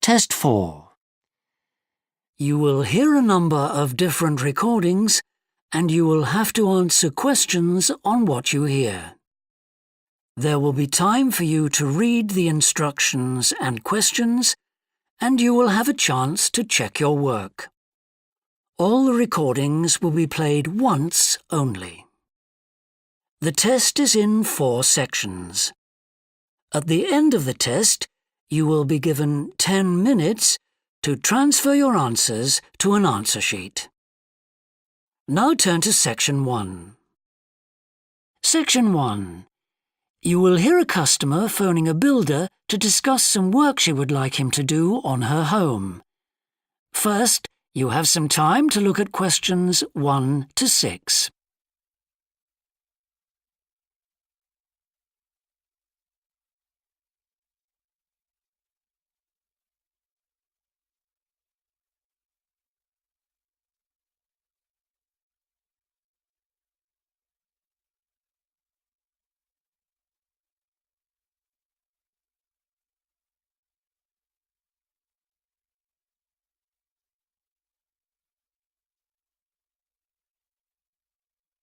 Test 4. You will hear a number of different recordings and you will have to answer questions on what you hear. There will be time for you to read the instructions and questions, and you will have a chance to check your work. All the recordings will be played once only. The test is in 4 sections. At the end of the test, you will be given 10 minutes to transfer your answers to an answer sheet. Now turn to Section 1. Section 1. You will hear a customer phoning a builder to discuss some work she would like him to do on her home. First, you have some time to look at questions 1 to 6.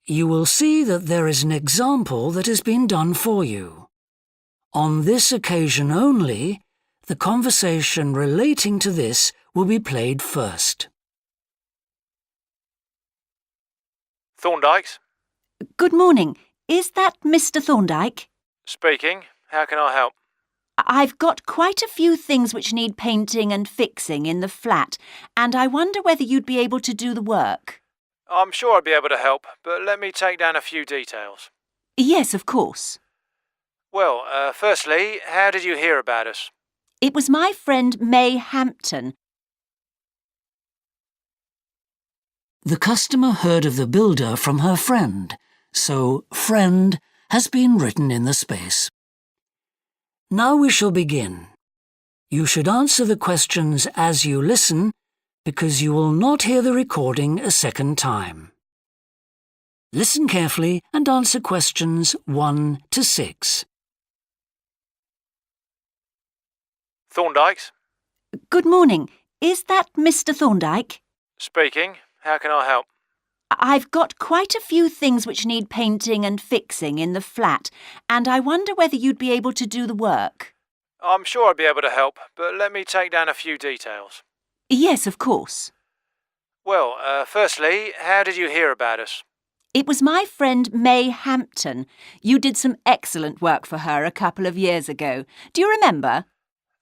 You will see that there is an example that has been done for you. On this occasion only, the conversation relating to this will be played first. Thorndike's? Good morning. Is that Mr. Thorndike? Speaking. How can I help? I've got quite a few things which need painting and fixing in the flat, and I wonder whether you'd be able to do the work. I'm sure I'd be able to help, but let me take down a few details. Yes, of course. Well, firstly, how did you hear about us? It was my friend May Hampton. The customer heard of the builder from her friend, so friend has been written in the space. Now we shall begin. You should answer the questions as you listen, because you will not hear the recording a second time. Listen carefully and answer questions 1 to 6. Thorndike's? Good morning. Is that Mr. Thorndike? Speaking. How can I help? I've got quite a few things which need painting and fixing in the flat, and I wonder whether you'd be able to do the work. I'm sure I'd be able to help, but let me take down a few details. Yes, of course. Well, firstly, how did you hear about us? It was my friend May Hampton. You did some excellent work for her a couple of years ago. Do you remember?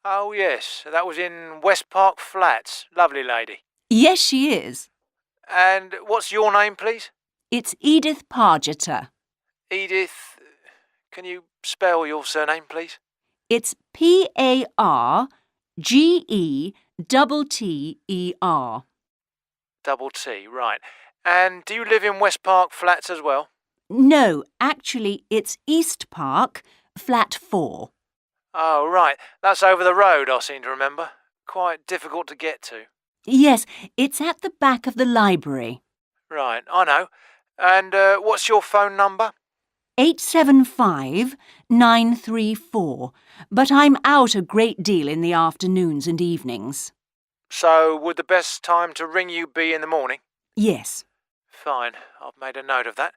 Oh, yes. That was in West Park Flats. Lovely lady. Yes, she is. And what's your name, please? It's Edith Pargeter. Edith. Can you spell your surname, please? It's P-A-R-G-E-T-T-E-R. Double T, right. And do you live in West Park Flats as well? No, actually, it's East Park, flat 4. Oh, right. That's over the road, I seem to remember. Quite difficult to get to. Yes, it's at the back of the library. Right, I know. And what's your phone number? 875-934, but I'm out a great deal in the afternoons and evenings. So would the best time to ring you be in the morning? Yes. Fine, I've made a note of that.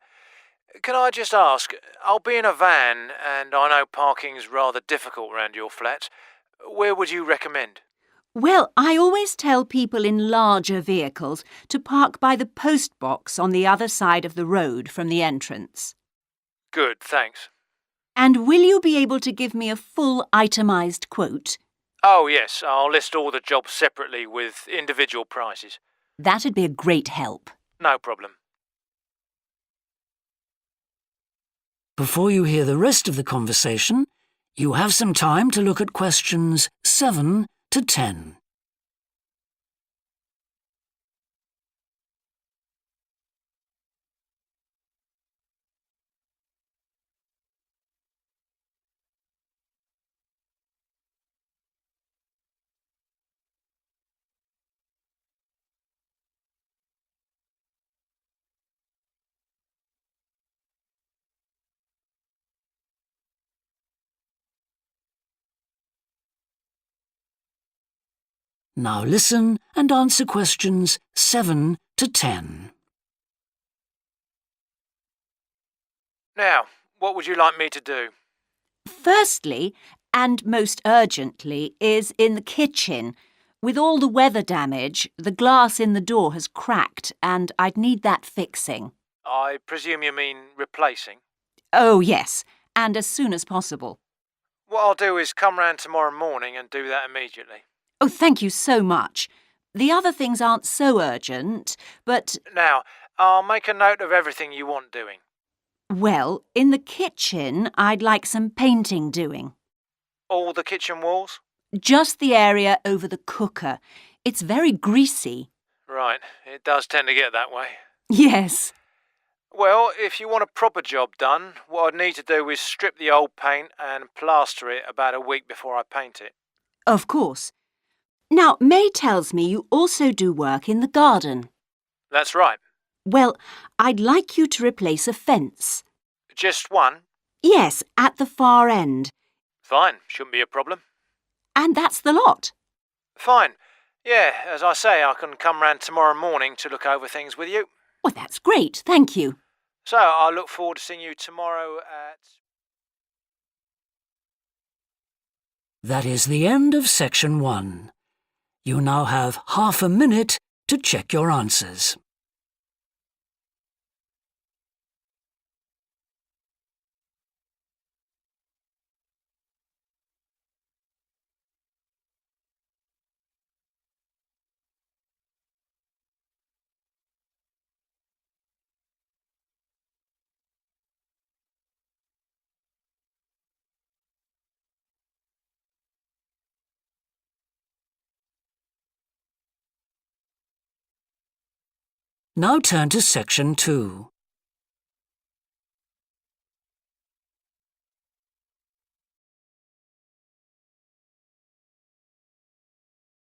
Can I just ask, I'll be in a van and I know parking's rather difficult around your flats. Where would you recommend? Well, I always tell people in larger vehicles to park by the post box on the other side of the road from the entrance. Good, thanks. And will you be able to give me a full itemised quote? Oh, yes, I'll list all the jobs separately with individual prices. That'd be a great help. No problem. Before you hear the rest of the conversation, you have some time to look at questions 7 to 10. Now listen and answer questions 7 to 10. Now, what would you like me to do? Firstly, and most urgently, is in the kitchen. With all the weather damage, the glass in the door has cracked and I'd need that fixing. I presume you mean replacing? Oh, yes, and as soon as possible. What I'll do is come round tomorrow morning and do that immediately. Oh, thank you so much. The other things aren't so urgent, but, Now, I'll make a note of everything you want doing. well, in the kitchen, I'd like some painting doing. All the kitchen walls? Just the area over the cooker. It's very greasy. Right, it does tend to get that way. Yes. Well, if you want a proper job done, what I'd need to do is strip the old paint and plaster it about a week before I paint it. Of course. Now, May tells me you also do work in the garden. That's right. Well, I'd like you to replace a fence. Just one? Yes, at the far end. Fine, shouldn't be a problem. And that's the lot. Fine. Yeah, as I say, I can come round tomorrow morning to look over things with you. Well, that's great, thank you. So, I look forward to seeing you tomorrow at... That is the end of section 1. You now have half a minute to check your answers. Now turn to section 2.